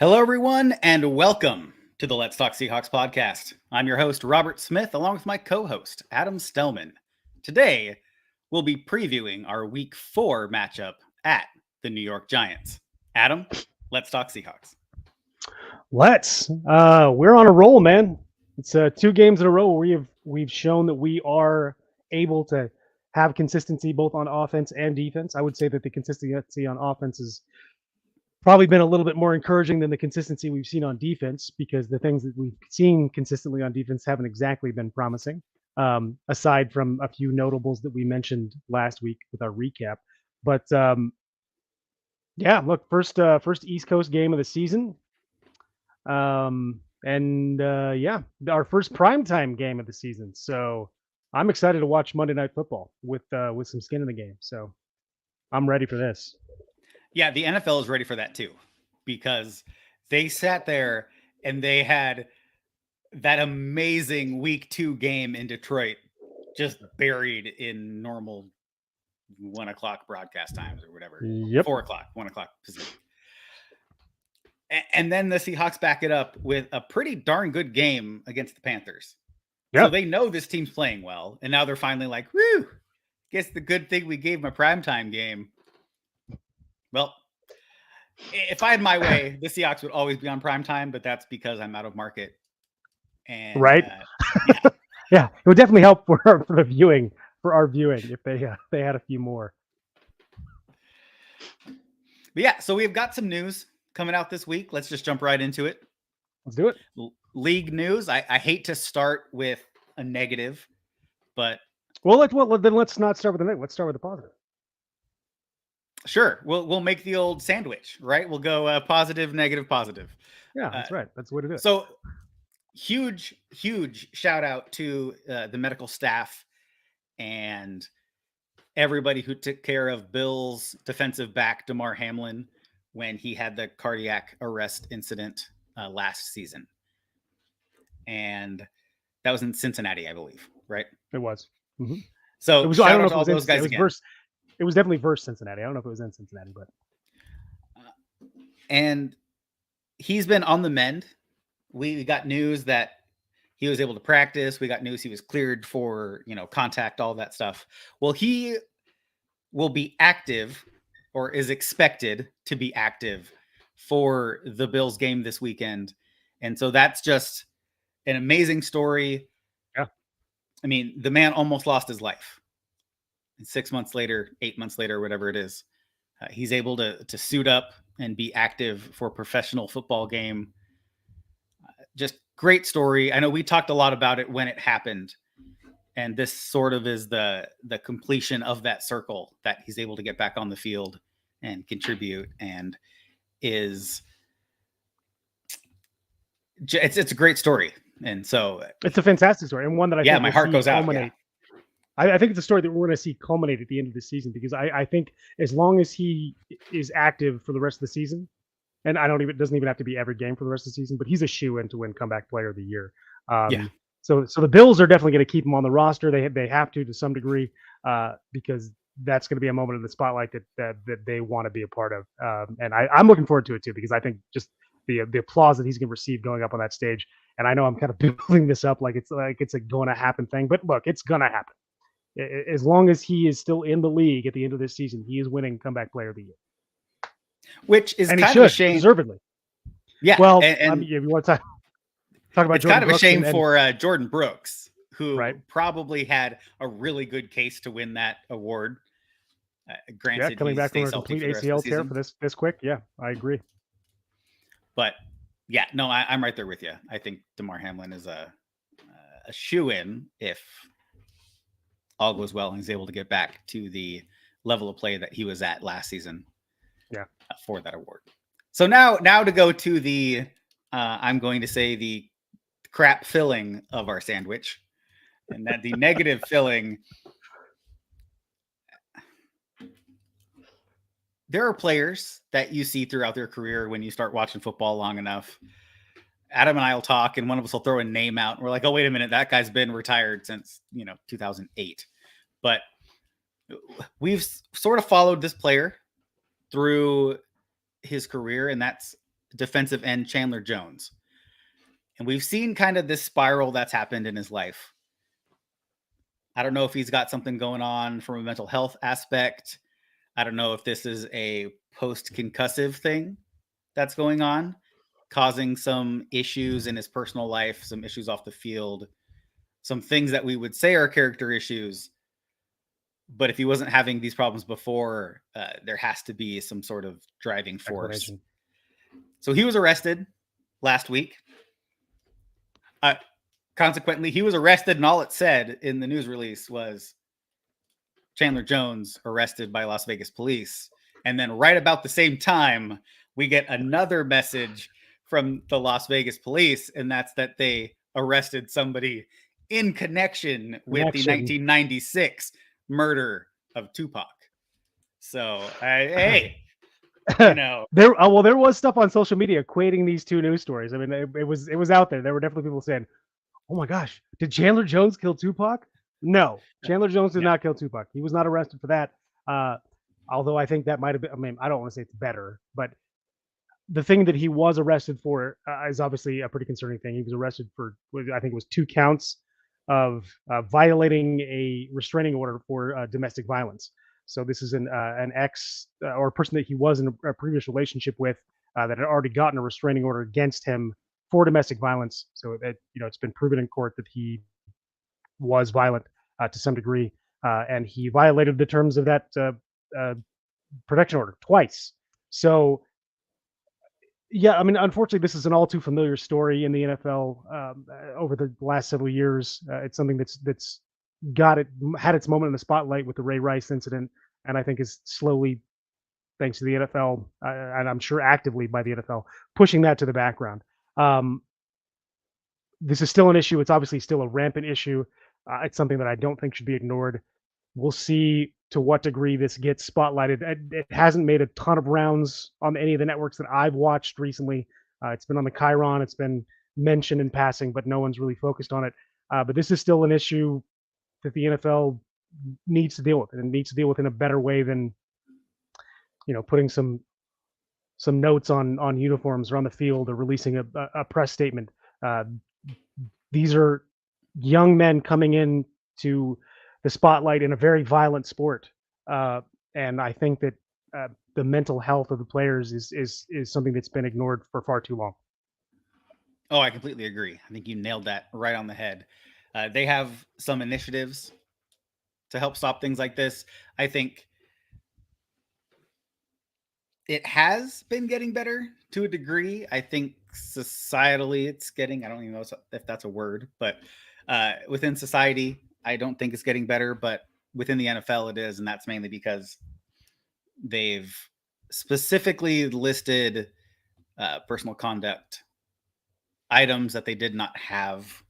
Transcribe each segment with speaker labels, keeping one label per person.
Speaker 1: Hello, everyone, and welcome to the Let's Talk Seahawks podcast. I'm your host, Robert Smith, along with my co-host, Adam Stellman. Today, we'll be previewing our Week 4 matchup at the New York Giants. Adam, let's talk Seahawks.
Speaker 2: Let's. We're on a roll, man. It's 2 games in a row where we've shown that we are able to have consistency both on offense and defense. I would say that the consistency on offense has probably been a little bit more encouraging than the consistency we've seen on defense, because the things that we've seen consistently on defense haven't exactly been promising, aside from a few notables that we mentioned last week with our recap. But yeah, look, first East Coast game of the season. Yeah, our first primetime game of the season. So I'm excited to watch Monday Night Football with some skin in the game. So I'm ready for this.
Speaker 1: Yeah, the NFL is ready for that too, because they sat there and they had that amazing Week 2 game in Detroit just buried in normal 1 o'clock broadcast times or whatever.
Speaker 2: Yep.
Speaker 1: 4 o'clock, 1 o'clock Pacific. And then the Seahawks back it up with a pretty darn good game against the Panthers. Yep. So they know this team's playing well, and now they're finally like, whew, guess the good thing we gave them a primetime game. Well, if I had my way, the Seahawks would always be on primetime, but that's because I'm out of market. And
Speaker 2: right. Yeah, it would definitely help for our viewing if they had a few more.
Speaker 1: But yeah, so we've got some news coming out this week. Let's just jump right into it.
Speaker 2: Let's do it.
Speaker 1: League news. I hate to start with a negative, but
Speaker 2: then let's not start with the negative. Let's start with the positive.
Speaker 1: Sure, we'll make the old sandwich, right? We'll go positive, negative, positive.
Speaker 2: Yeah, that's right. That's what it is.
Speaker 1: So huge shout out to the medical staff and everybody who took care of Bill's defensive back Damar Hamlin when he had the cardiac arrest incident last season. And that was in Cincinnati, I believe, right?
Speaker 2: It was. Mm-hmm.
Speaker 1: So
Speaker 2: it was,
Speaker 1: shout
Speaker 2: I don't
Speaker 1: out
Speaker 2: know
Speaker 1: to all those guys again.
Speaker 2: It was definitely versus Cincinnati. I don't know if it was in Cincinnati, but.
Speaker 1: And he's been on the mend. We got news that he was able to practice. We got news he was cleared for, contact, all that stuff. Well, he will be active, or is expected to be active, for the Bills game this weekend. And so that's just an amazing story.
Speaker 2: Yeah.
Speaker 1: I mean, the man almost lost his life. And 6 months later, 8 months later, whatever it is, he's able to suit up and be active for a professional football game. Just great story. I know we talked a lot about it when it happened, and this sort of is the completion of that circle, that he's able to get back on the field and contribute, and it's a great story. And so
Speaker 2: it's a fantastic story, and one that I think
Speaker 1: my heart goes out. Yeah.
Speaker 2: I think it's a story that we're going to see culminate at the end of the season, because I think as long as he is active for the rest of the season, and it doesn't even have to be every game for the rest of the season, but he's a shoo-in to win Comeback Player of the Year. So the Bills are definitely going to keep him on the roster. They have to some degree, because that's going to be a moment in the spotlight that they want to be a part of. And I'm looking forward to it too, because I think just the applause that he's going to receive going up on that stage. And I know I'm kind of building this up like it's a going to happen thing, but look, it's going to happen. As long as he is still in the league at the end of this season, he is winning Comeback Player of the Year.
Speaker 1: Which is kind of a shame.
Speaker 2: Deservedly.
Speaker 1: Yeah.
Speaker 2: Well, if you want to talk about
Speaker 1: it's
Speaker 2: Jordan
Speaker 1: kind of
Speaker 2: Brooks
Speaker 1: a shame for Jordan Brooks, who
Speaker 2: right.
Speaker 1: probably had a really good case to win that award. Granted,
Speaker 2: coming back from a complete ACL tear for this quick. Yeah, I agree.
Speaker 1: But yeah, no, I'm right there with you. I think Damar Hamlin is a shoo-in if all goes well and he's able to get back to the level of play that he was at last season.
Speaker 2: Yeah,
Speaker 1: for that award. So now to go to the I'm going to say the crap filling of our sandwich, and that the negative filling. There are players that you see throughout their career when you start watching football long enough. Adam and I will talk, and one of us will throw a name out, and we're like, oh, wait a minute, that guy's been retired since 2008. But we've sort of followed this player through his career, and that's defensive end Chandler Jones. And we've seen kind of this spiral that's happened in his life. I don't know if he's got something going on from a mental health aspect. I don't know if this is a post-concussive thing that's going on, causing some issues in his personal life, some issues off the field, some things that we would say are character issues. But if he wasn't having these problems before, there has to be some sort of driving force. So he was arrested last week. Consequently, he was arrested, and all it said in the news release was Chandler Jones arrested by Las Vegas police. And then right about the same time, we get another message from the Las Vegas police, and that's that they arrested somebody in connection with the 1996 murder of Tupac. So, hey, you know,
Speaker 2: there was stuff on social media equating these two news stories. I mean, it was out there. There were definitely people saying, "Oh my gosh, did Chandler Jones kill Tupac?" No, Chandler Jones did not kill Tupac. He was not arrested for that. Although I think that might have been. I mean, I don't want to say it's better, but the thing that he was arrested for is obviously a pretty concerning thing. He was arrested for, I think it was 2 counts of violating a restraining order for domestic violence. So this is an ex or a person that he was in a previous relationship with that had already gotten a restraining order against him for domestic violence. So that, it's been proven in court that he was violent to some degree, and he violated the terms of that protection order twice. So yeah, I mean, unfortunately, this is an all too familiar story in the NFL over the last several years. It's something that's had its moment in the spotlight with the Ray Rice incident, and I think is slowly, thanks to the NFL, and I'm sure actively by the NFL, pushing that to the background. This is still an issue. It's obviously still a rampant issue. It's something that I don't think should be ignored. We'll see to what degree this gets spotlighted. It hasn't made a ton of rounds on any of the networks that I've watched recently. It's been on the Chiron. It's been mentioned in passing, but no one's really focused on it. But this is still an issue that the NFL needs to deal with, and needs to deal with in a better way than, putting some notes on uniforms or on the field or releasing a press statement. These are young men coming in to the spotlight in a very violent sport, and I think that the mental health of the players is something that's been ignored for far too long.
Speaker 1: Oh, I completely agree. I think you nailed that right on the head. They have some initiatives to help stop things like this. I think it has been getting better to a degree. I think societally it's getting, I don't even know if that's a word, but within society, I don't think it's getting better, but within the NFL it is. And that's mainly because they've specifically listed personal conduct items that they did not have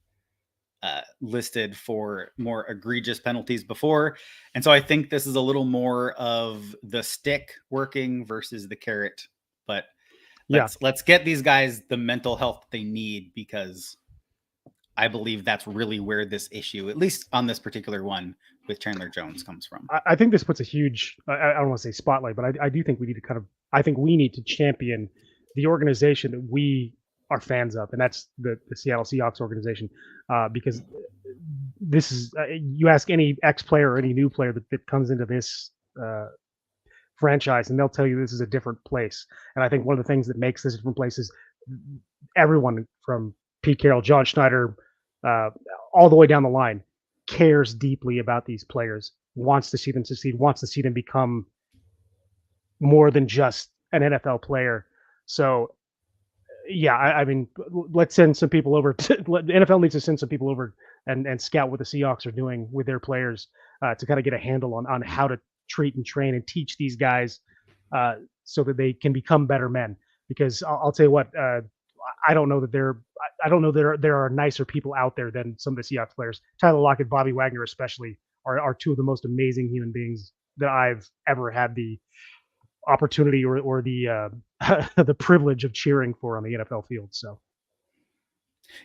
Speaker 1: listed for more egregious penalties before. And so I think this is a little more of the stick working versus the carrot. But let's get these guys the mental health they need, because I believe that's really where this issue, at least on this particular one with Chandler Jones, comes from.
Speaker 2: I think this puts a huge, I don't want to say spotlight, but I do think we need to we need to champion the organization that we are fans of, and that's the Seattle Seahawks organization, because this is, you ask any ex-player or any new player that comes into this franchise, and they'll tell you this is a different place. And I think one of the things that makes this a different place is everyone from Pete Carroll, John Schneider, all the way down the line, cares deeply about these players, wants to see them succeed, wants to see them become more than just an NFL player. So yeah, I mean, let's send some people over. The NFL needs to send some people over and scout what the Seahawks are doing with their players to kind of get a handle on how to treat and train and teach these guys so that they can become better men. Because I'll tell you what, I don't know that there are nicer people out there than some of the Seahawks players. Tyler Lockett, Bobby Wagner especially are two of the most amazing human beings that I've ever had the opportunity or the the privilege of cheering for on the NFL field. So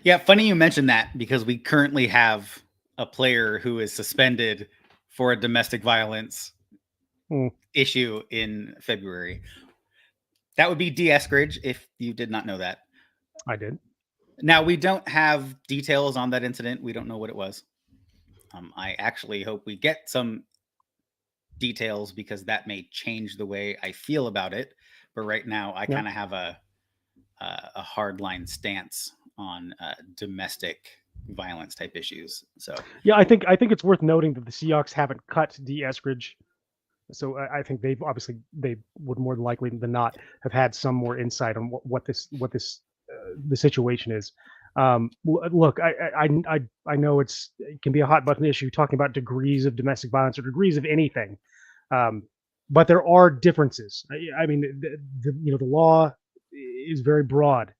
Speaker 1: yeah, funny you mentioned that, because we currently have a player who is suspended for a domestic violence issue in February. That would be D. Eskridge, if you did not know that.
Speaker 2: I did.
Speaker 1: Now, we don't have details on that incident. We don't know what it was. I actually hope we get some details because that may change the way I feel about it. But right now, I kind of have a hardline stance on domestic violence type issues. So
Speaker 2: yeah, I think it's worth noting that the Seahawks haven't cut D. Eskridge. So I think they would more than likely than not have had some more insight on what the situation is. Look, I know it can be a hot button issue talking about degrees of domestic violence or degrees of anything, but there are differences. I mean, the law is very broad,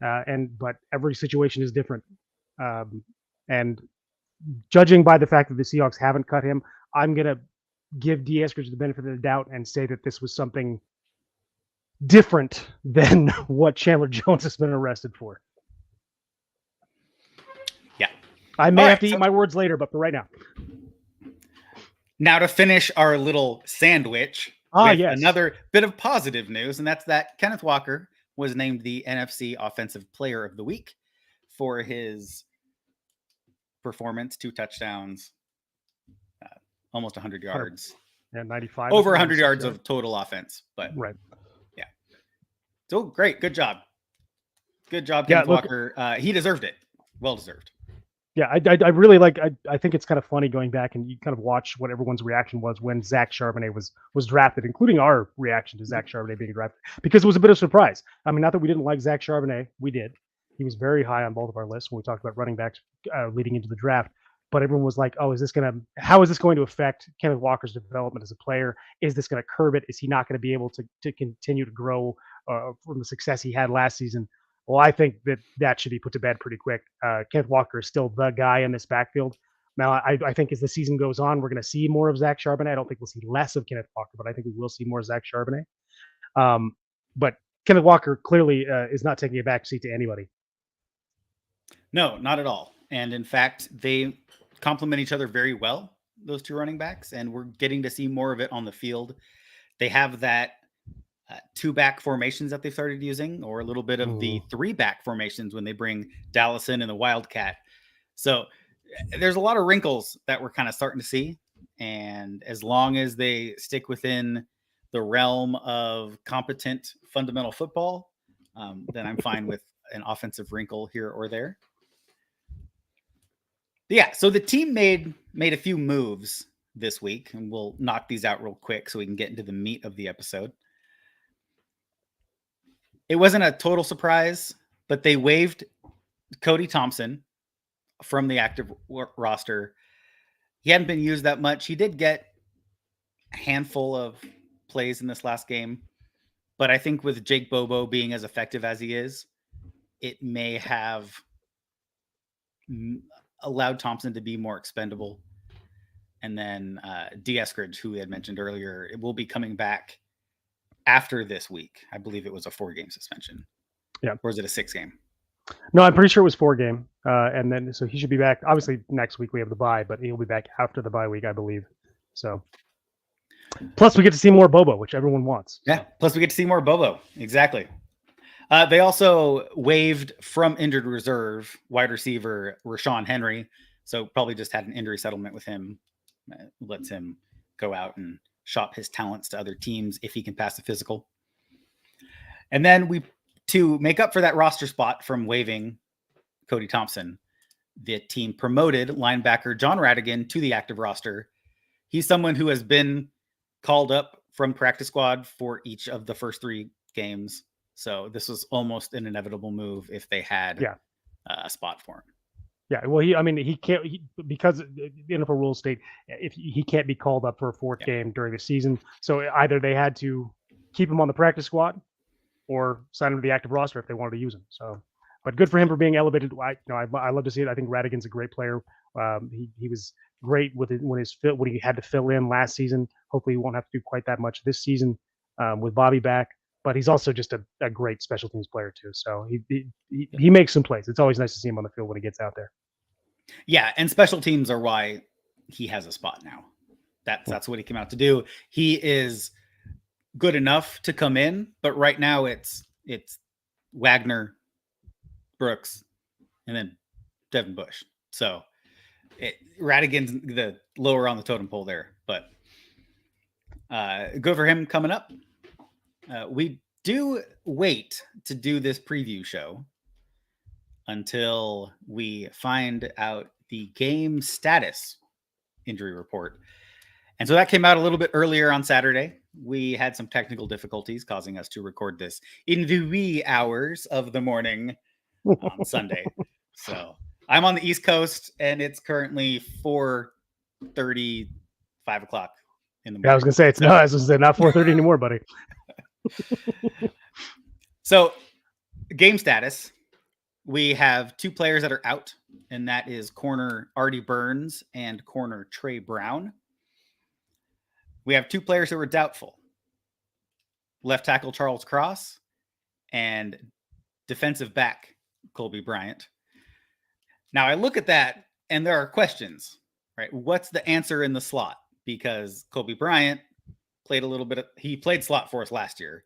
Speaker 2: but every situation is different. And judging by the fact that the Seahawks haven't cut him, I'm gonna give D. Eskridge the benefit of the doubt and say that this was something different than what Chandler Jones has been arrested for.
Speaker 1: Yeah.
Speaker 2: I may have to eat my words later, but for right now.
Speaker 1: Now to finish our little sandwich,
Speaker 2: yes,
Speaker 1: another bit of positive news, and that's that Kenneth Walker was named the NFC Offensive Player of the Week for his performance, 2 touchdowns, almost 100 yards.
Speaker 2: Yeah, 95.
Speaker 1: Over 100 yards of total offense. But
Speaker 2: right.
Speaker 1: Yeah. So great. Good job. Good job, Kenneth Walker. He deserved it. Well deserved.
Speaker 2: Yeah, I really like. I think it's kind of funny going back and you kind of watch what everyone's reaction was when Zach Charbonnet was drafted, including our reaction to Zach Charbonnet being drafted, because it was a bit of a surprise. I mean, not that we didn't like Zach Charbonnet, we did. He was very high on both of our lists when we talked about running backs leading into the draft. But everyone was like, "Oh, how is this going to affect Kenneth Walker's development as a player? Is this going to curb it? Is he not going to be able to continue to grow from the success he had last season?" Well, I think that should be put to bed pretty quick. Kenneth Walker is still the guy in this backfield. Now, I think as the season goes on, we're going to see more of Zach Charbonnet. I don't think we'll see less of Kenneth Walker, but I think we will see more Zach Charbonnet. But Kenneth Walker clearly is not taking a back seat to anybody.
Speaker 1: No, not at all. And in fact, they complement each other very well, those 2 running backs, and we're getting to see more of it on the field. They have that 2-back formations that they've started using, or a little bit of the 3-back formations when they bring Dallas in and the Wildcat. So there's a lot of wrinkles that we're kind of starting to see. And as long as they stick within the realm of competent fundamental football, then I'm fine with an offensive wrinkle here or there. Yeah, so the team made a few moves this week, and we'll knock these out real quick so we can get into the meat of the episode. It wasn't a total surprise, but they waived Cody Thompson from the active roster. He hadn't been used that much. He did get a handful of plays in this last game, but I think with Jake Bobo being as effective as he is, it may have allowed Thompson to be more expendable. And then D. Eskridge, who we had mentioned earlier, it will be coming back after this week. I believe it was a 4-game suspension.
Speaker 2: Yeah.
Speaker 1: Or is it a 6-game?
Speaker 2: No, I'm pretty sure it was 4-game. And then, so he should be back. Obviously, next week we have the bye, but he'll be back after the bye week, I believe. So, plus we get to see more Bobo, which everyone wants.
Speaker 1: So. Yeah. Plus we get to see more Bobo. Exactly. They also waived from injured reserve wide receiver Rashawn Henry. So probably just had an injury settlement with him. Lets him go out and shop his talents to other teams if he can pass the physical. And then to make up for that roster spot from waiving Cody Thompson, the team promoted linebacker John Radigan to the active roster. He's someone who has been called up from practice squad for each of the first 3 games. So this was almost an inevitable move if they had a spot for him.
Speaker 2: Yeah, well, he can't because the NFL rules state if he can't be called up for a 4th game during the season. So either they had to keep him on the practice squad or sign him to the active roster if they wanted to use him. So, but good for him for being elevated. I love to see it. I think Radigan's a great player. He was great when he had to fill in last season. Hopefully, he won't have to do quite that much this season with Bobby back. But he's also just a great special teams player too. So he makes some plays. It's always nice to see him on the field when he gets out there.
Speaker 1: Yeah, and special teams are why he has a spot now. That's what he came out to do. He is good enough to come in, but right now it's Wagner, Brooks, and then Devin Bush. So Radigan's the lower on the totem pole there, but good for him coming up. We do wait to do this preview show until we find out the game status injury report. And so that came out a little bit earlier on Saturday. We had some technical difficulties causing us to record this in the wee hours of the morning on Sunday. So I'm on the East Coast, and it's currently 4:30, 5 o'clock in the morning.
Speaker 2: Yeah, I was gonna say it's not 4:30 anymore, buddy.
Speaker 1: So, game status: we have two players that are out, and that is corner Artie Burns and corner Trey Brown. We have two players who are doubtful: left tackle Charles Cross and defensive back Colby Bryant. Now, I look at that, and there are questions, right? What's the answer in the slot? Because Colby Bryant played a little bit he played slot for us last year.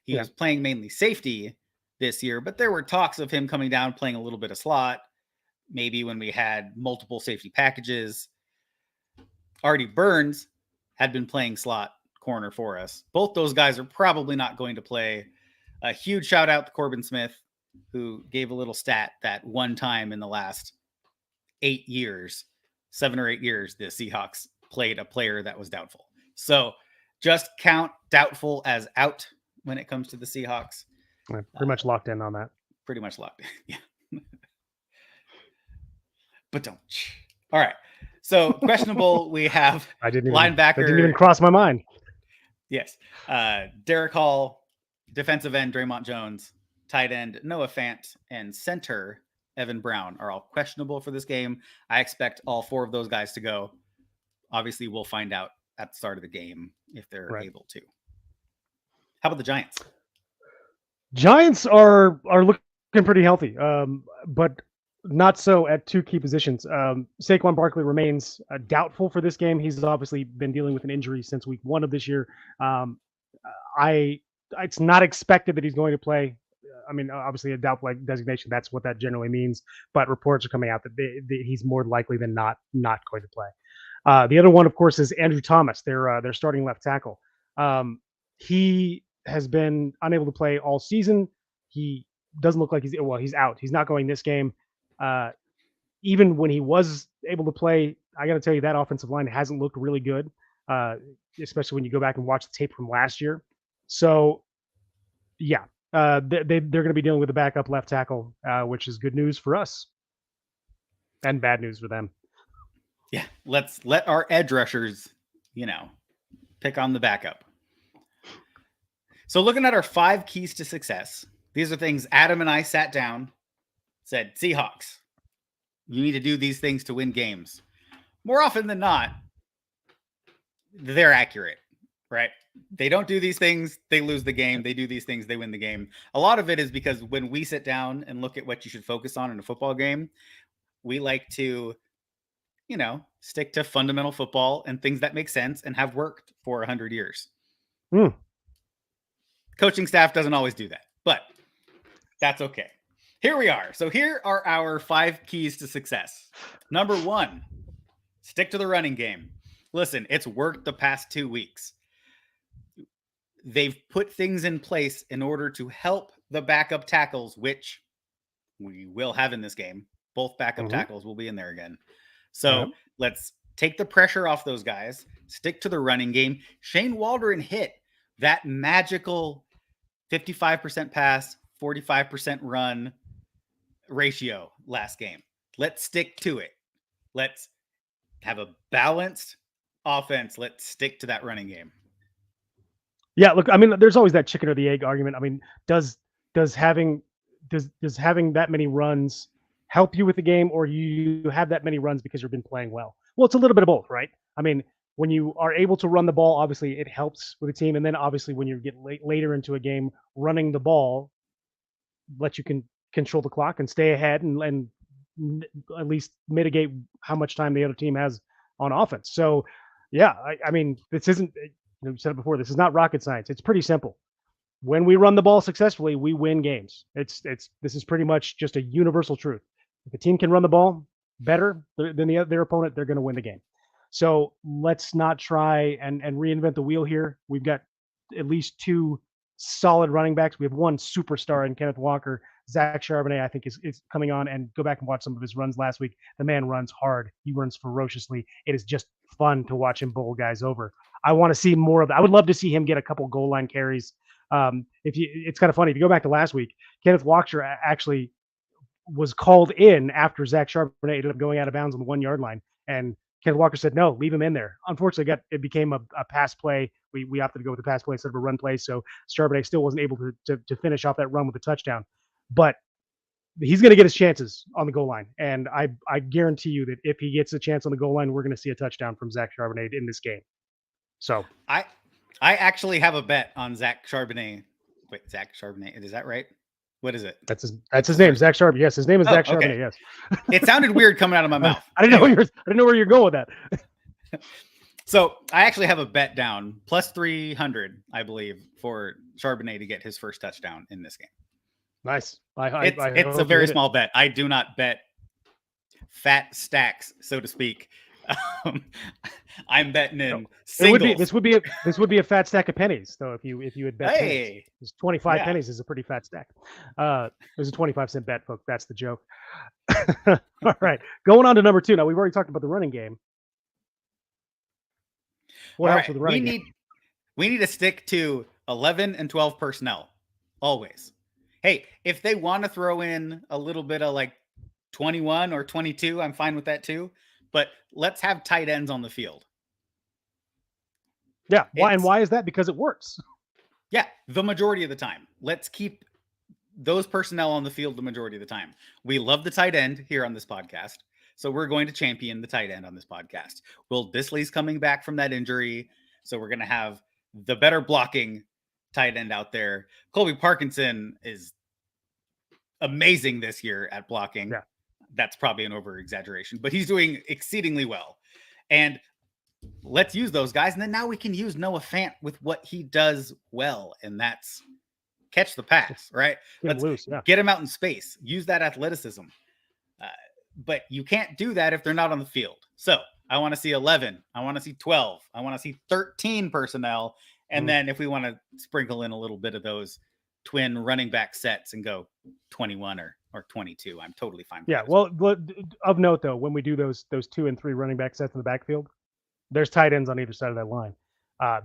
Speaker 1: He was playing mainly safety this year, but there were talks of him coming down, playing a little bit of slot, maybe when we had multiple safety packages. Artie Burns had been playing slot corner for us. Both those guys are probably not going to play. A huge shout out to Corbin Smith, who gave a little stat that one time in the last 7 or 8 years, the Seahawks played a player that was doubtful. So just count doubtful as out when it comes to the Seahawks.
Speaker 2: Pretty much locked in on that.
Speaker 1: Pretty much locked in. Yeah. But don't. All right. So questionable, we have linebacker.
Speaker 2: That didn't even cross my mind.
Speaker 1: Yes. Derek Hall, defensive end Draymond Jones, tight end Noah Fant, and center Evan Brown are all questionable for this game. I expect all four of those guys to go. Obviously, we'll find out at the start of the game if they're able to. How about the Giants?
Speaker 2: Giants are looking pretty healthy, but not so at two key positions. Saquon Barkley remains doubtful for this game. He's obviously been dealing with an injury since week 1 of this year. It's not expected that he's going to play. I mean, obviously a doubtful designation, that's what that generally means. But reports are coming out that he's more likely than not going to play. The other one, of course, is Andrew Thomas, their starting left tackle. He has been unable to play all season. He doesn't look like he's out. He's not going this game. Even when he was able to play, I got to tell you, that offensive line hasn't looked really good, especially when you go back and watch the tape from last year. So, yeah, they're going to be dealing with a backup left tackle, which is good news for us and bad news for them.
Speaker 1: Yeah, let's let our edge rushers, pick on the backup. So looking at our 5 keys to success, these are things Adam and I sat down, said, Seahawks, you need to do these things to win games. More often than not, they're accurate, right? They don't do these things, they lose the game. They do these things, they win the game. A lot of it is because when we sit down and look at what you should focus on in a football game, we like to, stick to fundamental football and things that make sense and have worked for 100 years. Coaching staff doesn't always do that, but that's okay. Here we are. So here are our 5 keys to success. Number 1, stick to the running game. Listen, it's worked the past 2 weeks. They've put things in place in order to help the backup tackles, which we will have in this game. Both backup tackles will be in there again. So let's take the pressure off those guys, stick to the running game. Shane Waldron hit that magical 55% pass, 45% run ratio last game. Let's stick to it. Let's have a balanced offense. Let's stick to that running game.
Speaker 2: Yeah, look, I mean, there's always that chicken or the egg argument. I mean, does having that many runs help you with the game, or you have that many runs because you've been playing well? Well, it's a little bit of both, right? I mean, when you are able to run the ball, obviously it helps with the team. And then obviously when you get later into a game, running the ball lets you can control the clock and stay ahead and at least mitigate how much time the other team has on offense. So, yeah, I mean, this isn't we said it before, this is not rocket science. It's pretty simple. When we run the ball successfully, we win games. This is pretty much just a universal truth. If a team can run the ball better than their opponent, they're going to win the game. So let's not try and reinvent the wheel here. We've got at least 2 solid running backs. We have 1 superstar in Kenneth Walker. Zach Charbonnet, I think, is coming on, and go back and watch some of his runs last week. The man runs hard. He runs ferociously. It is just fun to watch him bowl guys over. I want to see more of that. I would love to see him get a couple goal line carries. It's kind of funny. If you go back to last week, Kenneth Walker actually was called in after Zach Charbonnet ended up going out of bounds on the 1 yard line, and Kenneth Walker said, "No, leave him in there." Unfortunately, it became a pass play. We opted to go with the pass play instead of a run play, so Charbonnet still wasn't able to finish off that run with a touchdown. But he's going to get his chances on the goal line, and I guarantee you that if he gets a chance on the goal line, we're going to see a touchdown from Zach Charbonnet in this game. So
Speaker 1: I actually have a bet on Zach Charbonnet. Wait, Zach Charbonnet, is that right? What is it?
Speaker 2: That's his name, Zach Charbonnet. Yes, his name is Zach Charbonnet. Yes.
Speaker 1: It sounded weird coming out of my mouth.
Speaker 2: I didn't know where you're going with that.
Speaker 1: So I actually have a bet down plus 300, I believe, for Charbonnet to get his first touchdown in this game.
Speaker 2: Nice.
Speaker 1: It's a very small bet. I do not bet fat stacks, so to speak. I'm betting in singles.
Speaker 2: This would be a fat stack of pennies, though. If you had bet,
Speaker 1: hey,
Speaker 2: 25 pennies is a pretty fat stack. It was a 25-cent bet, folks. That's the joke. All right, going on to number 2. Now we've already talked about the running game. What else with the running game?
Speaker 1: We need to stick to 11 and 12 personnel always. Hey, if they want to throw in a little bit of like 21 or 22, I'm fine with that too. But let's have tight ends on the field.
Speaker 2: Yeah. Why is that? Because it works.
Speaker 1: Yeah. The majority of the time. Let's keep those personnel on the field the majority of the time. We love the tight end here on this podcast. So we're going to champion the tight end on this podcast. Will Bisley's coming back from that injury. So we're going to have the better blocking tight end out there. Colby Parkinson is amazing this year at blocking.
Speaker 2: Yeah.
Speaker 1: That's probably an over exaggeration, but he's doing exceedingly well. And let's use those guys. And then now we can use Noah Fant with what he does well. And that's catch the pass, right? Let's get him out in space, use that athleticism. But you can't do that if they're not on the field. So I want to see 11. I want to see 12. I want to see 13 personnel. And then if we want to sprinkle in a little bit of those twin running back sets and go 21 or 22, I'm totally fine with
Speaker 2: that. Well, of note though, when we do those 2 and 3 running back sets in the backfield, there's tight ends on either side of that line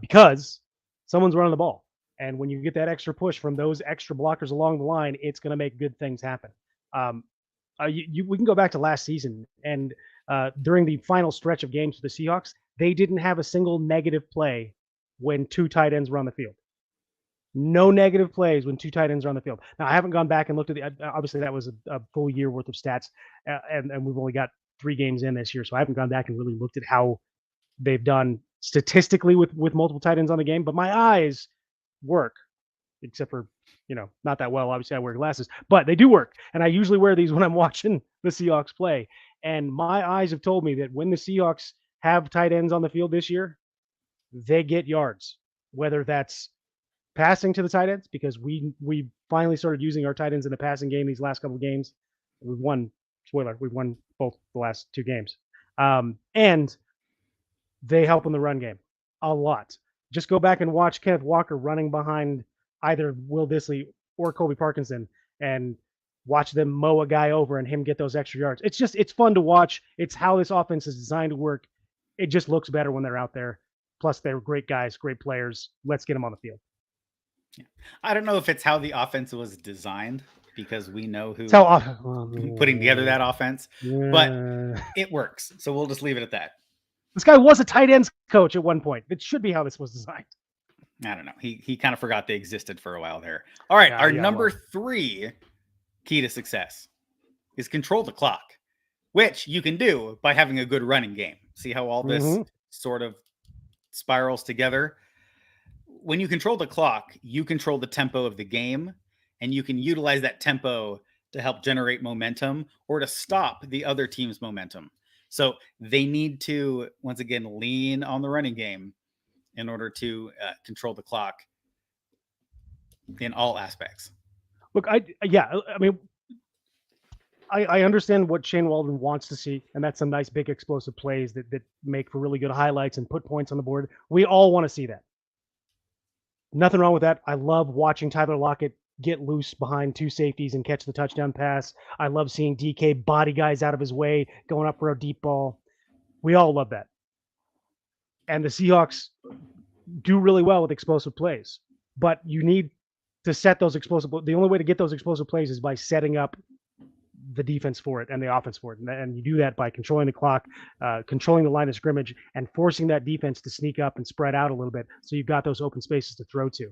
Speaker 2: because someone's running the ball. And when you get that extra push from those extra blockers along the line, it's going to make good things happen. We can go back to last season, and during the final stretch of games for the Seahawks, they didn't have a single negative play when 2 tight ends were on the field. No negative plays when 2 tight ends are on the field. Now, I haven't gone back and looked at obviously that was a full year worth of stats, and we've only got 3 games in this year, so I haven't gone back and really looked at how they've done statistically with multiple tight ends on the game. But my eyes work, except for not that well. Obviously, I wear glasses, but they do work, and I usually wear these when I'm watching the Seahawks play. And my eyes have told me that when the Seahawks have tight ends on the field this year, they get yards, whether that's passing to the tight ends, because we finally started using our tight ends in the passing game these last couple of games. We've won both the last 2 games. And they help in the run game a lot. Just go back and watch Kenneth Walker running behind either Will Dissly or Colby Parkinson and watch them mow a guy over and him get those extra yards. It's fun to watch. It's how this offense is designed to work. It just looks better when they're out there. Plus, they're great guys, great players. Let's get them on the field.
Speaker 1: Yeah. I don't know if it's how the offense was designed, because we know who's putting together that offense, but it works. So we'll just leave it at that.
Speaker 2: This guy was a tight ends coach at one point. It should be how this was designed.
Speaker 1: I don't know. He kind of forgot they existed for a while there. All right. Our number 3 key to success is control the clock, which you can do by having a good running game. See how all this sort of spirals together? When you control the clock, you control the tempo of the game, and you can utilize that tempo to help generate momentum or to stop the other team's momentum. So they need to, once again, lean on the running game in order to control the clock in all aspects.
Speaker 2: Look, I mean, I understand what Shane Waldron wants to see, and that's some nice big explosive plays that make for really good highlights and put points on the board. We all want to see that. Nothing wrong with that. I love watching Tyler Lockett get loose behind two safeties and catch the touchdown pass. I love seeing DK body guys out of his way, going up for a deep ball. We all love that. And the Seahawks do really well with explosive plays, but you need to set those explosive. The only way to get those explosive plays is by setting up the defense for it and the offense for it. And you do that by controlling the clock, controlling the line of scrimmage, and forcing that defense to sneak up and spread out a little bit so you've got those open spaces to throw to.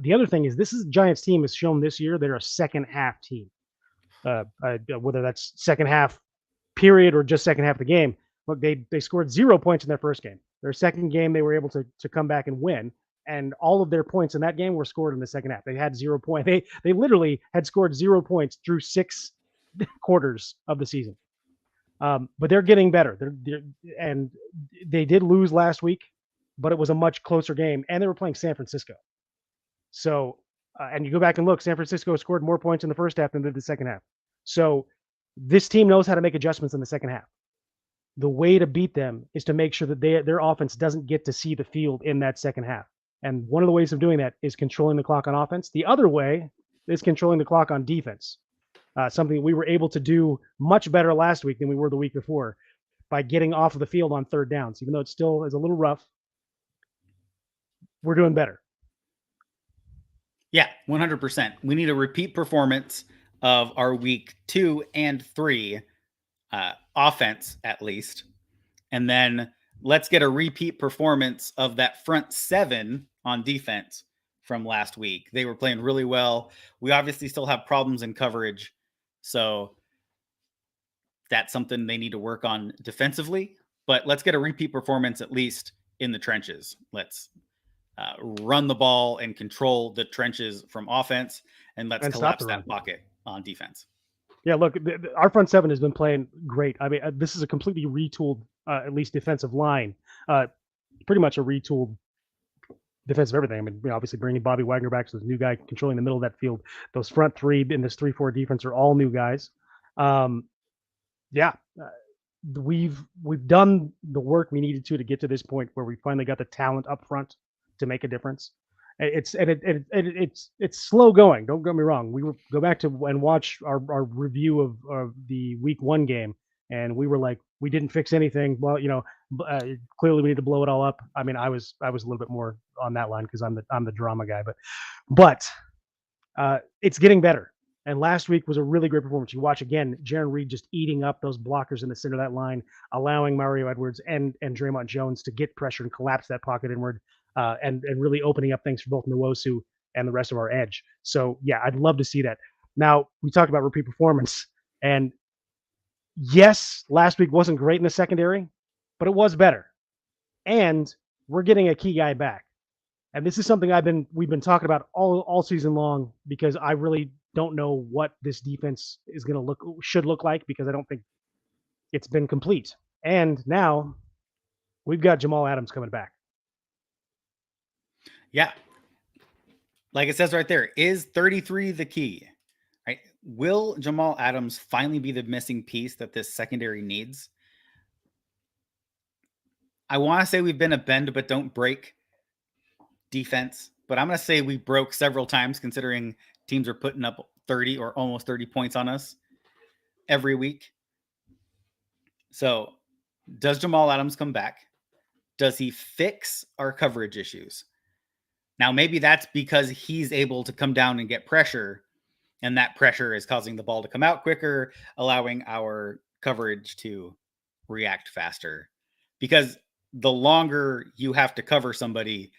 Speaker 2: The other thing is, this is Giants team has shown this year they're a second half team. Whether that's second half period or just second half of the game. Look, they scored 0 points in their first game. Their second game, they were able to come back and win. And all of their points in that game were scored in the second half. They had 0 points. They literally had scored 0 points through 6 quarters of the season. But they're getting better. And they did lose last week, but it was a much closer game. And they were playing San Francisco. So, and you go back and look, San Francisco scored more points in the first half than did the second half. So this team knows how to make adjustments in the second half. The way to beat them is to make sure that their offense doesn't get to see the field in that second half. And one of the ways of doing that is controlling the clock on offense. The other way is controlling the clock on defense. Something we were able to do much better last week than we were the week before by getting off of the field on third downs. Even though it still is a little rough, we're doing better.
Speaker 1: Yeah, 100%. We need a repeat performance of our week 2 and 3 offense, at least. And then let's get a repeat performance of that front 7 on defense from last week. They were playing really well. We obviously still have problems in coverage. So that's something they need to work on defensively. But let's get a repeat performance, at least in the trenches. Let's run the ball and control the trenches from offense, and let's collapse that pocket on defense.
Speaker 2: Yeah, look, our front 7 has been playing great. I mean, this is a completely retooled, at least defensive line, pretty much a retooled defensive everything. I mean, obviously bringing Bobby Wagner back, so there's a new guy controlling the middle of that field. Those front 3 in this 3-4 defense are all new guys. We've done the work we needed to get to this point where we finally got the talent up front to make a difference. It's slow going. Don't get me wrong. We will go back to and watch our review of the week 1 game, and we were like, we didn't fix anything. Well, clearly we need to blow it all up. I mean, I was a little bit more on that line because I'm the drama guy, but it's getting better. And last week was a really great performance. You watch again, Jaron Reed just eating up those blockers in the center of that line, allowing Mario Edwards and Draymond Jones to get pressure and collapse that pocket inward. And really opening up things for both Nwosu and the rest of our edge. So, yeah, I'd love to see that. Now, we talked about repeat performance. And, yes, last week wasn't great in the secondary, but it was better. And we're getting a key guy back. And this is something we've been talking about all season long, because I really don't know what this defense should look like, because I don't think it's been complete. And now we've got Jamal Adams coming back.
Speaker 1: Yeah. Like it says right there, is 33 the key? Right? Will Jamal Adams finally be the missing piece that this secondary needs? I want to say we've been a bend but don't break defense, but I'm going to say we broke several times, considering teams are putting up 30 or almost 30 points on us every week. So does Jamal Adams come back? Does he fix our coverage issues? Now, maybe that's because he's able to come down and get pressure, and that pressure is causing the ball to come out quicker, allowing our coverage to react faster. Because the longer you have to cover somebody,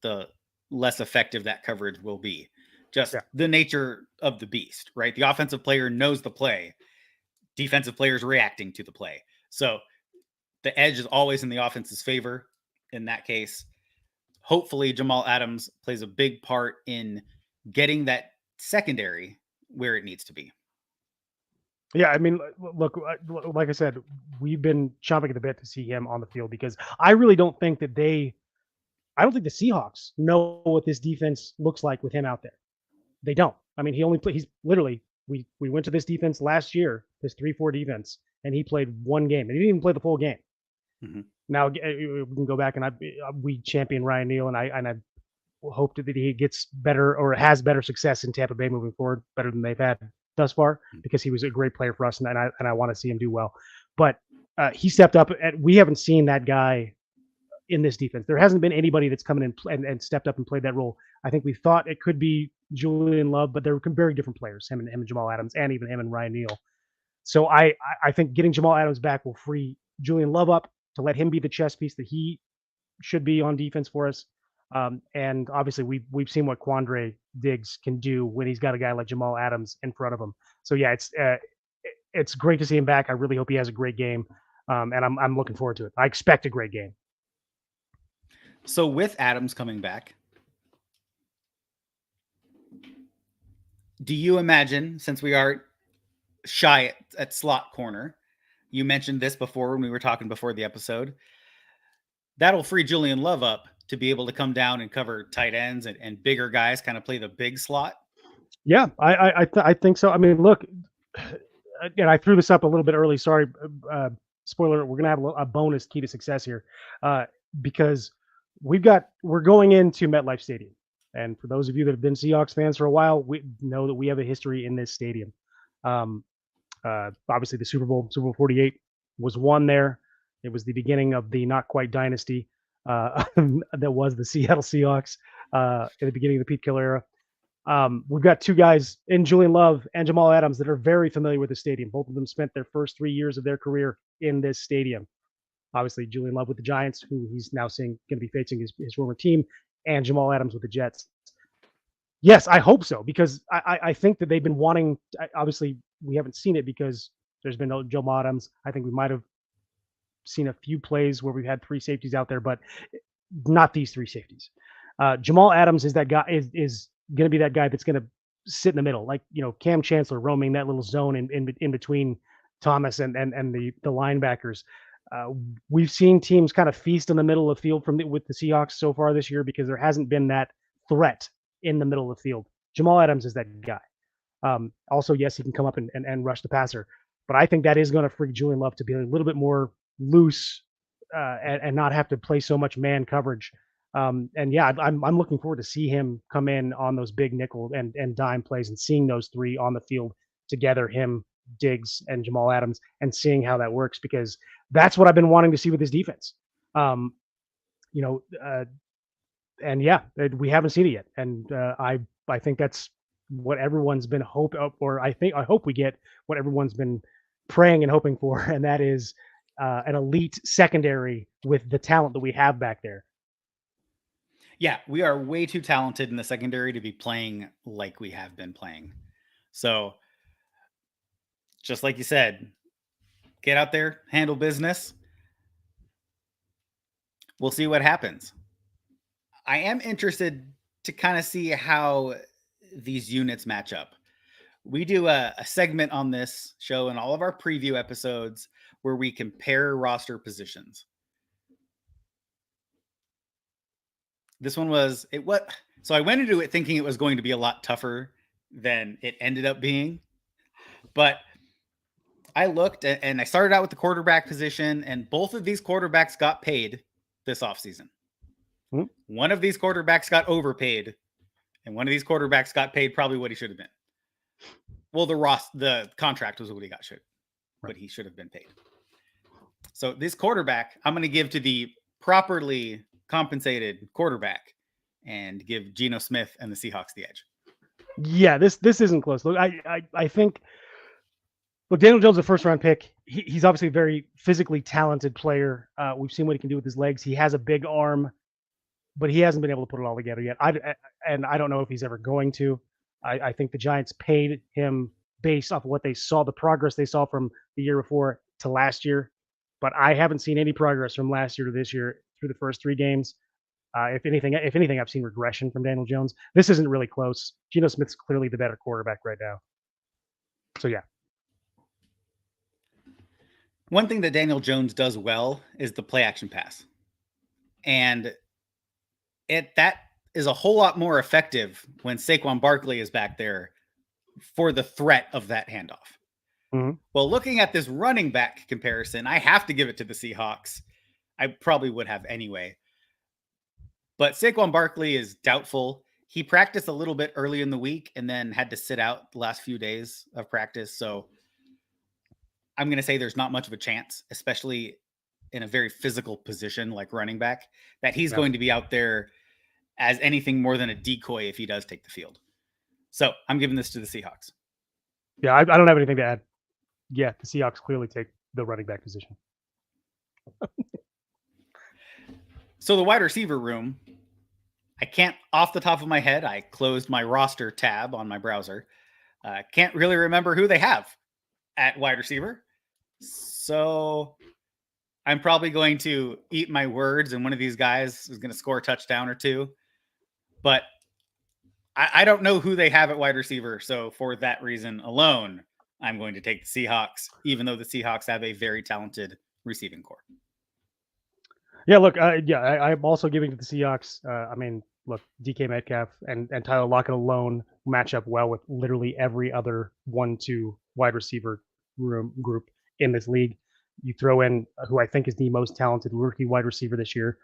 Speaker 1: the less effective that coverage will be. Just the nature of the beast, right? The offensive player knows the play. Defensive players reacting to the play. So the edge is always in the offense's favor in that case. Hopefully Jamal Adams plays a big part in getting that secondary where it needs to be.
Speaker 2: Yeah, I mean, look, like I said, we've been chomping at the bit to see him on the field, because I really don't think that they I don't think the Seahawks know what this defense looks like with him out there. They don't. I mean, he's literally, we went to this defense last year, this 3-4 defense, and he played one game. And he didn't even play the full game.
Speaker 1: Mm-hmm.
Speaker 2: Now we can go back and we champion Ryan Neal, and I hope that he gets better or has better success in Tampa Bay moving forward, better than they've had thus far, because he was a great player for us, and I want to see him do well. But he stepped up, and we haven't seen that guy in this defense. There hasn't been anybody that's come in and stepped up and played that role. I think we thought it could be Julian Love, but they're very different players, him and Jamal Adams, and even him and Ryan Neal. So I think getting Jamal Adams back will free Julian Love up to let him be the chess piece that he should be on defense for us. And obviously we've seen what Quandre Diggs can do when he's got a guy like Jamal Adams in front of him. So yeah, it's great to see him back. I really hope he has a great game. And I'm looking forward to it. I expect a great game.
Speaker 1: So with Adams coming back, do you imagine, since we are shy at slot corner, you mentioned this before when we were talking before the episode, that'll free Julian Love up to be able to come down and cover tight ends and bigger guys, kind of play the big slot?
Speaker 2: Yeah, I think so. I mean, look, and I threw this up a little bit early. Sorry, spoiler. We're gonna have a bonus key to success here, because we're going into MetLife Stadium, and for those of you that have been Seahawks fans for a while, we know that we have a history in this stadium. Obviously, the Super Bowl 48 was won there. It was the beginning of the not quite dynasty that was the Seattle Seahawks at the beginning of the Pete Carroll era. We've got two guys in Julian Love and Jamal Adams that are very familiar with the stadium. Both of them spent their first 3 years of their career in this stadium. Obviously, Julian Love with the Giants, who he's now going to be facing his former team, and Jamal Adams with the Jets. Yes, I hope so, because I think that they've been wanting. Obviously, we haven't seen it because there's been no Jamal Adams. I think we might have seen a few plays where we've had three safeties out there, but not these three safeties. Jamal Adams is that guy. Is going to be that guy that's going to sit in the middle, like Cam Chancellor roaming that little zone in between Thomas and the linebackers. We've seen teams kind of feast in the middle of the field with the Seahawks so far this year because there hasn't been that threat in the middle of the field. Jamal Adams is that guy. Also, yes, he can come up and rush the passer, but I think that is going to free Julian Love to be a little bit more loose and not have to play so much man coverage. And yeah, I'm looking forward to see him come in on those big nickel and dime plays and seeing those three on the field together, him, Diggs, and Jamal Adams, and seeing how that works, because that's what I've been wanting to see with this defense. And yeah, we haven't seen it yet. And I think that's what everyone's been I hope we get what everyone's been praying and hoping for, and that is an elite secondary with the talent that we have back there.
Speaker 1: Yeah, we are way too talented in the secondary to be playing like we have been playing. So, just like you said, get out there, handle business. We'll see what happens. I am interested to kind of see how these units match up. We do a segment on this show and all of our preview episodes where we compare roster positions. This one was so I went into it thinking it was going to be a lot tougher than it ended up being. But I looked and I started out with the quarterback position, and both of these quarterbacks got paid this offseason.
Speaker 2: Mm-hmm.
Speaker 1: One of these quarterbacks got overpaid, and one of these quarterbacks got paid probably what he should have been. Well, the contract was what he got what he should have been paid. So this quarterback, I'm going to give to the properly compensated quarterback and give Geno Smith and the Seahawks the edge.
Speaker 2: Yeah, this isn't close. Look, I think. Look, Daniel Jones is a first-round pick. He's obviously a very physically talented player. We've seen what he can do with his legs. He has a big arm, but he hasn't been able to put it all together yet. And I don't know if he's ever going to. I think the Giants paid him based off of what they saw, the progress they saw from the year before to last year. But I haven't seen any progress from last year to this year through the first three games. If anything, I've seen regression from Daniel Jones. This isn't really close. Geno Smith's clearly the better quarterback right now. So yeah.
Speaker 1: One thing that Daniel Jones does well is the play action pass. And that is a whole lot more effective when Saquon Barkley is back there for the threat of that handoff.
Speaker 2: Mhm.
Speaker 1: Well, looking at this running back comparison, I have to give it to the Seahawks. I probably would have anyway. But Saquon Barkley is doubtful. He practiced a little bit early in the week and then had to sit out the last few days of practice. So I'm going to say there's not much of a chance, especially in a very physical position like running back, that he's
Speaker 2: Yeah.
Speaker 1: going to be out there as anything more than a decoy if he does take the field. So I'm giving this to the Seahawks.
Speaker 2: Yeah, I don't have anything to add. Yeah, the Seahawks clearly take the running back position.
Speaker 1: So the wide receiver room, I can't, off the top of my head, I closed my roster tab on my browser. Can't really remember who they have at wide receiver. So I'm probably going to eat my words, and one of these guys is going to score a touchdown or two. But I don't know who they have at wide receiver. So for that reason alone, I'm going to take the Seahawks, even though the Seahawks have a very talented receiving core.
Speaker 2: Yeah, look, I'm also giving to the Seahawks. I mean, look, DK Metcalf and Tyler Lockett alone match up well with literally every other 1-2 wide receiver group in this league. You throw in who I think is the most talented rookie wide receiver this year.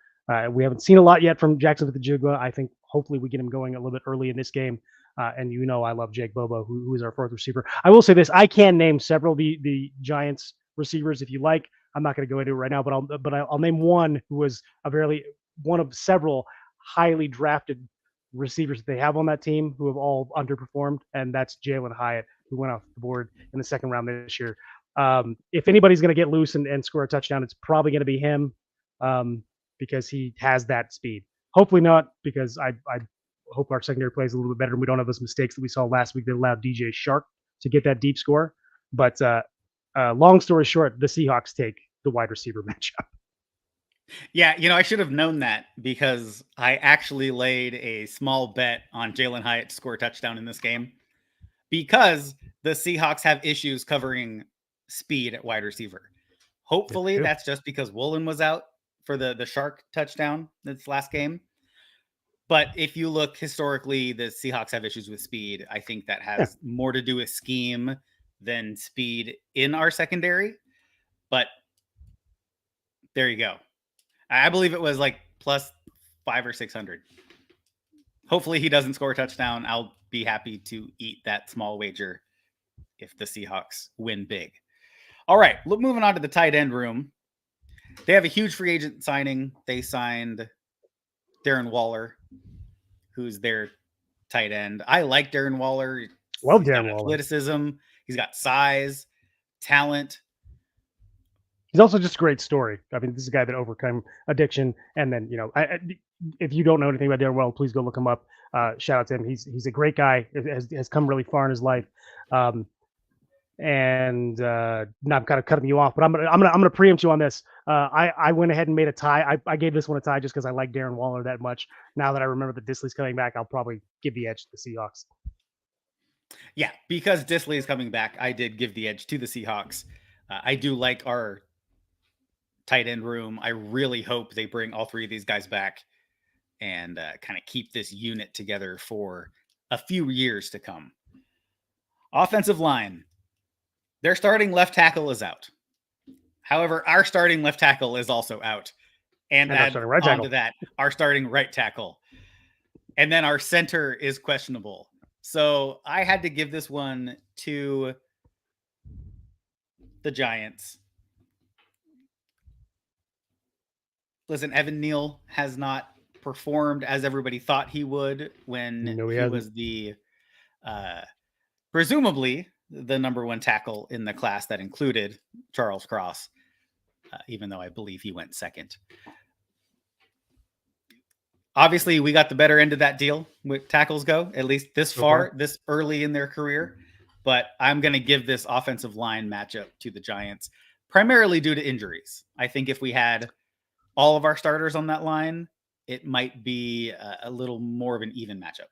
Speaker 2: We haven't seen a lot yet from Jackson Jigba. I think hopefully we get him going a little bit early in this game. And you know I love Jake Bobo, who is our fourth receiver. I will say this: I can name several of the Giants receivers if you like. I'm not going to go into it right now, but I'll name one who was one of several highly drafted receivers that they have on that team who have all underperformed, and that's Jalen Hyatt, who went off the board in the second round this year. If anybody's going to get loose and score a touchdown, it's probably going to be him because he has that speed. Hopefully not, because I hope our secondary plays a little bit better and we don't have those mistakes that we saw last week that allowed DJ Shark to get that deep score. But long story short, the Seahawks take the wide receiver matchup.
Speaker 1: Yeah, I should have known that because I actually laid a small bet on Jalen Hyatt to score a touchdown in this game because the Seahawks have issues covering speed at wide receiver. Hopefully that's just because Woolen was out for the Shark touchdown this last game. But if you look historically, the Seahawks have issues with speed. I think that has more to do with scheme than speed in our secondary. But there you go. I believe it was like plus 500 or 600. Hopefully he doesn't score a touchdown. I'll be happy to eat that small wager if the Seahawks win big. All right, moving on to the tight end room. They have a huge free agent signing. They signed Darren Waller, who's their tight end. I like Darren Waller.
Speaker 2: Love
Speaker 1: He's
Speaker 2: Darren
Speaker 1: got
Speaker 2: Waller.
Speaker 1: athleticism. He's got size, talent.
Speaker 2: He's also just a great story. I mean, this is a guy that overcame addiction, and then if you don't know anything about Darren Waller, please go look him up. Shout out to him. He's a great guy. Has come really far in his life. And now I'm kind of cutting you off, but I'm gonna preempt you on this. I went ahead and made a tie. I gave this one a tie just because I like Darren Waller that much. Now that I remember that Disley's coming back, I'll probably give the edge to the Seahawks.
Speaker 1: Yeah, because Disley is coming back, I did give the edge to the Seahawks. I do like our tight end room. I really hope they bring all three of these guys back and kind of keep this unit together for a few years to come. Offensive line. Their starting left tackle is out. However, our starting left tackle is also out. And add on to that, our starting right tackle. And then our center is questionable. So I had to give this one to the Giants. Listen, Evan Neal has not performed as everybody thought he would when he was the presumably the number one tackle in the class that included Charles Cross, even though I believe he went second. Obviously, we got the better end of that deal with tackles go, at least this far, this early in their career. But I'm going to give this offensive line matchup to the Giants, primarily due to injuries. I think if we had all of our starters on that line, it might be a little more of an even matchup.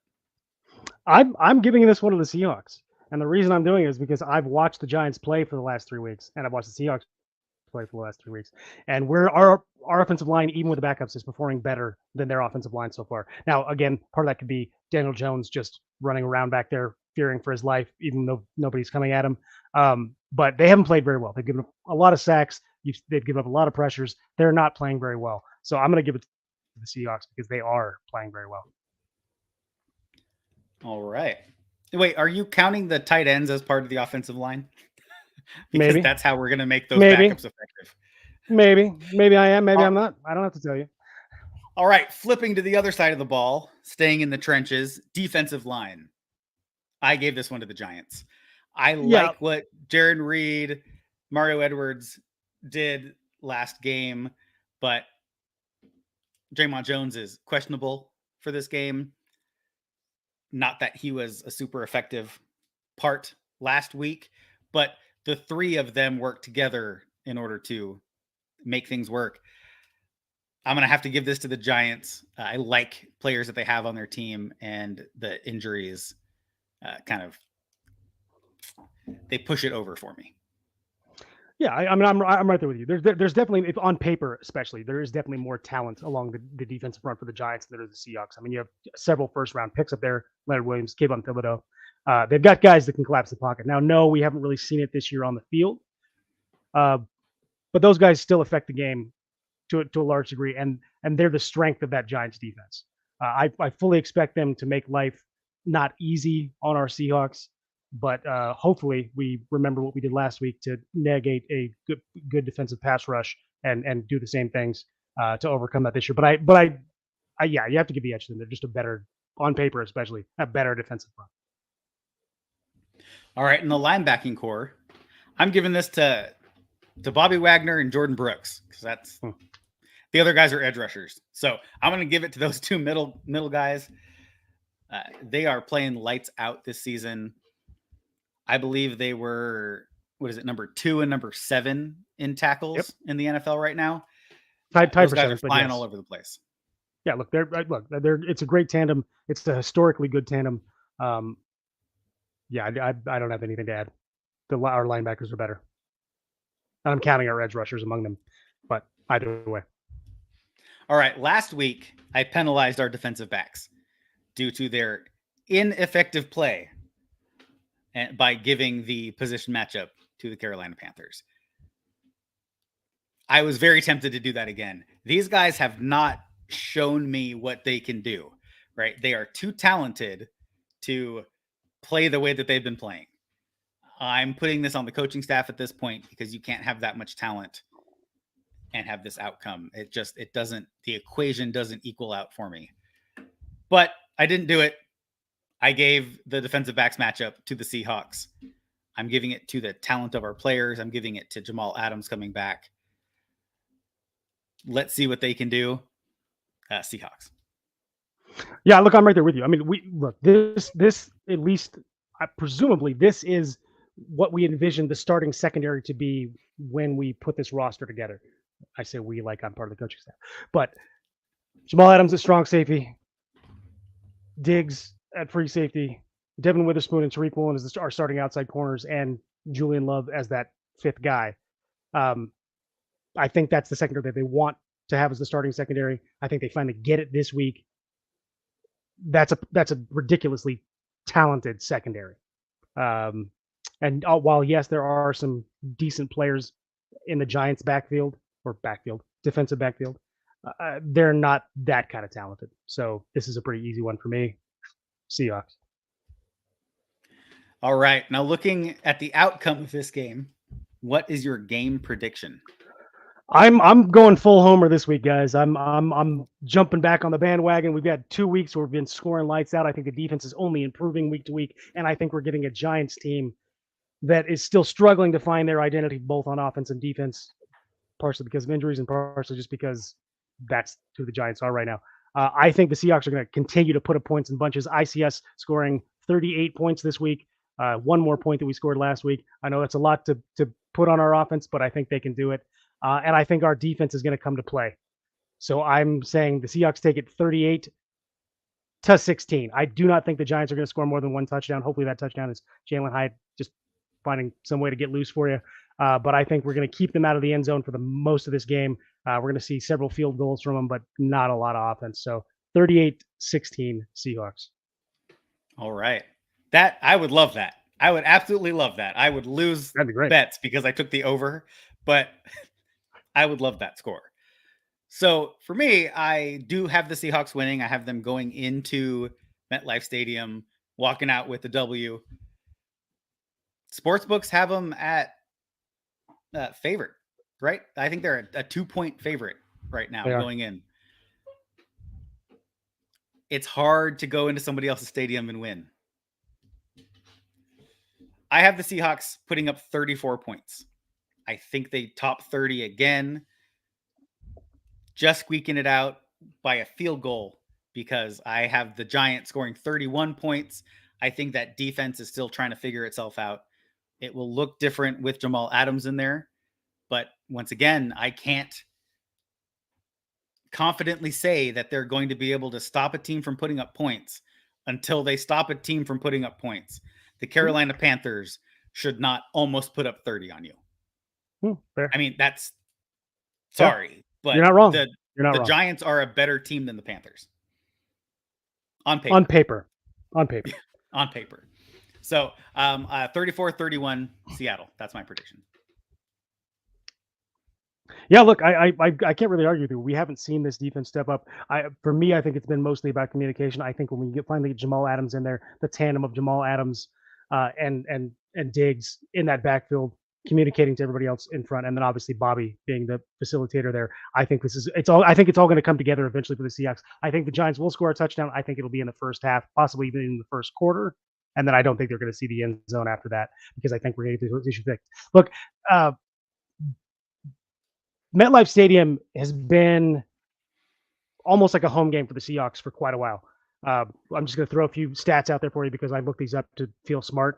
Speaker 2: I'm giving this one to the Seahawks. And the reason I'm doing it is because I've watched the Giants play for the last 3 weeks, and I've watched the Seahawks play for the last 3 weeks. And our offensive line, even with the backups, is performing better than their offensive line so far. Now, again, part of that could be Daniel Jones just running around back there, fearing for his life, even though nobody's coming at him. But they haven't played very well. They've given up a lot of sacks. They've given up a lot of pressures. They're not playing very well. So I'm going to give it to the Seahawks because they are playing very well.
Speaker 1: All right. Wait, are you counting the tight ends as part of the offensive line? Because
Speaker 2: Maybe.
Speaker 1: that's how we're going to make those
Speaker 2: Maybe.
Speaker 1: backups effective.
Speaker 2: Maybe I am. Maybe I'm not. I don't have to tell you.
Speaker 1: All right, flipping to the other side of the ball, staying in the trenches, defensive line. I gave this one to the Giants. I like what Jaron Reed, Mario Edwards did last game, but Draymond Jones is questionable for this game. Not that he was a super effective part last week, but the three of them work together in order to make things work. I'm going to have to give this to the Giants. I like players that they have on their team, and the injuries they push it over for me.
Speaker 2: Yeah, I mean, I'm right there with you. There's definitely, if on paper especially, there is definitely more talent along the defensive front for the Giants than there is the Seahawks. I mean, you have several first-round picks up there, Leonard Williams, Kayvon Thibodeau. They've got guys that can collapse the pocket. Now, no, we haven't really seen it this year on the field, but those guys still affect the game to a large degree, and they're the strength of that Giants defense. I fully expect them to make life not easy on our Seahawks, but hopefully we remember what we did last week to negate a good defensive pass rush and do the same things to overcome that this year. But yeah, you have to give the edge to them. They're just a better, on paper especially, a better defensive front.
Speaker 1: All right, in the linebacking core, I'm giving this to Bobby Wagner and Jordan Brooks, because that's the other guys are edge rushers. So I'm going to give it to those two middle guys. They are playing lights out this season. I believe they were, number 2 and number 7 in tackles in the NFL right now.
Speaker 2: Those
Speaker 1: guys are flying all over the place.
Speaker 2: Yeah, look, it's a great tandem. It's a historically good tandem. Yeah, I don't have anything to add. Our linebackers are better. And I'm counting our edge rushers among them, but either way.
Speaker 1: All right, last week I penalized our defensive backs due to their ineffective play and by giving the position matchup to the Carolina Panthers. I was very tempted to do that again. These guys have not shown me what they can do, right? They are too talented to play the way that they've been playing. I'm putting this on the coaching staff at this point because you can't have that much talent and have this outcome. The equation doesn't equal out for me. But I didn't do it. I gave the defensive backs matchup to the Seahawks. I'm giving it to the talent of our players. I'm giving it to Jamal Adams coming back. Let's see what they can do. Seahawks.
Speaker 2: Yeah, look, I'm right there with you. I mean, this at least, presumably, this is what we envisioned the starting secondary to be when we put this roster together. I say we like I'm part of the coaching staff. But Jamal Adams at strong safety, Diggs at free safety, Devin Witherspoon and Tariq Woolen as our starting outside corners, and Julian Love as that fifth guy. I think that's the secondary that they want to have as the starting secondary. I think they finally get it this week. That's a ridiculously talented secondary. And while yes, there are some decent players in the Giants' defensive backfield, they're not that kind of talented. So this is a pretty easy one for me. Seahawks.
Speaker 1: All right. Now looking at the outcome of this game, what is your game prediction?
Speaker 2: I'm going full homer this week, guys. I'm jumping back on the bandwagon. We've had 2 weeks where we've been scoring lights out. I think the defense is only improving week to week, and I think we're getting a Giants team that is still struggling to find their identity both on offense and defense, partially because of injuries and partially just because that's who the Giants are right now. I think the Seahawks are going to continue to put up points in bunches. I see us scoring 38 points this week, one more point that we scored last week. I know that's a lot to put on our offense, but I think they can do it. And I think our defense is going to come to play. So I'm saying the Seahawks take it 38-16. I do not think the Giants are going to score more than one touchdown. Hopefully that touchdown is Jalen Hyatt just finding some way to get loose for you. But I think we're going to keep them out of the end zone for the most of this game. We're going to see several field goals from them, but not a lot of offense. So 38-16 Seahawks.
Speaker 1: All right. That I would love that. I would absolutely love that. I would lose
Speaker 2: That'd be great.
Speaker 1: bets because I took the over, but I would love that score. So for me, I do have the Seahawks winning. I have them going into MetLife Stadium, walking out with the W. Sportsbooks have them at favorite, right? I think they're a 2-point favorite right now going in. It's hard to go into somebody else's stadium and win. I have the Seahawks putting up 34 points. I think they top 30 again, just squeaking it out by a field goal because I have the Giants scoring 31 points. I think that defense is still trying to figure itself out. It will look different with Jamal Adams in there. But once again, I can't confidently say that they're going to be able to stop a team from putting up points until they stop a team from putting up points. The Carolina Panthers should not almost put up 30 on you.
Speaker 2: Fair.
Speaker 1: I mean, that's sorry, but
Speaker 2: you're not wrong.
Speaker 1: The Giants are a better team than the Panthers. On paper.
Speaker 2: On paper. On paper.
Speaker 1: On paper. So 34-31 Seattle. That's my prediction.
Speaker 2: Yeah, look, I can't really argue with you. We haven't seen this defense step up. For me, I think it's been mostly about communication. I think when we finally get Jamal Adams in there, the tandem of Jamal Adams and Diggs in that backfield, communicating to everybody else in front, and then obviously Bobby being the facilitator there. I think it's all going to come together eventually for the Seahawks. I think the Giants will score a touchdown. I think it'll be in the first half, possibly even in the first quarter. And then I don't think they're going to see the end zone after that because I think we're going to get this issue fixed. Look, MetLife Stadium has been almost like a home game for the Seahawks for quite a while. I'm just going to throw a few stats out there for you because I looked these up to feel smart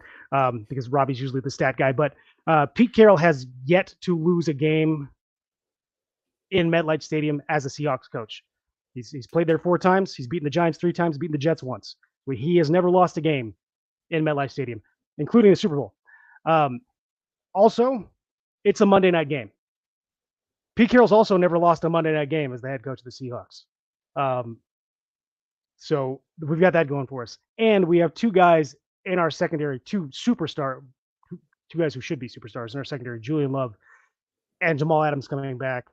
Speaker 2: because Robbie's usually the stat guy. But Pete Carroll has yet to lose a game in MetLife Stadium as a Seahawks coach. He's played there 4 times. He's beaten the Giants 3 times, beaten the Jets once. He has never lost a game in MetLife Stadium, including the Super Bowl. Also, it's a Monday night game. Pete Carroll's also never lost a Monday night game as the head coach of the Seahawks. So we've got that going for us. And we have 2 guys in our secondary, 2 guys who should be superstars in our secondary, Julian Love and Jamal Adams coming back,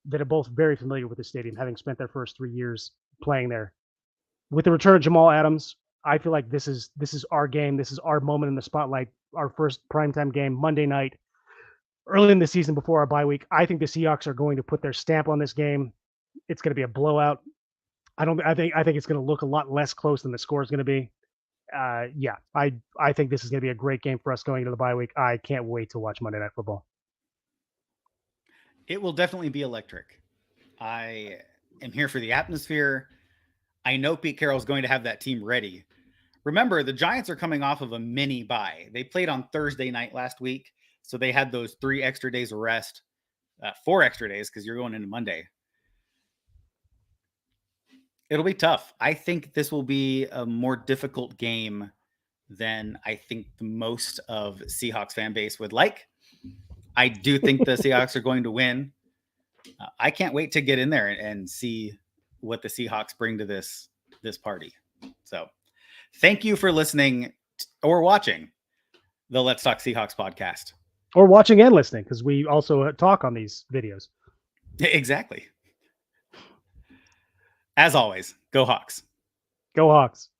Speaker 2: that are both very familiar with the stadium, having spent their first 3 years playing there. With the return of Jamal Adams, I feel like this is our game. This is our moment in the spotlight, our first primetime game, Monday night, early in the season before our bye week. I think the Seahawks are going to put their stamp on this game. It's going to be a blowout. I think it's going to look a lot less close than the score is going to be. I think this is going to be a great game for us going into the bye week. I can't wait to watch Monday Night Football.
Speaker 1: It will definitely be electric. I am here for the atmosphere. I know Pete Carroll is going to have that team ready. Remember, the Giants are coming off of a mini bye. They played on Thursday night last week, so they had those 3 extra days of rest, 4 extra days because you're going into Monday. It'll be tough. I think this will be a more difficult game than I think the most of Seahawks fan base would like. I do think the Seahawks are going to win. I can't wait to get in there and see what the Seahawks bring to this party. So thank you for listening or watching the Let's Talk Seahawks podcast.
Speaker 2: Or watching and listening, because we also talk on these videos.
Speaker 1: Exactly. As always, go Hawks.
Speaker 2: Go Hawks.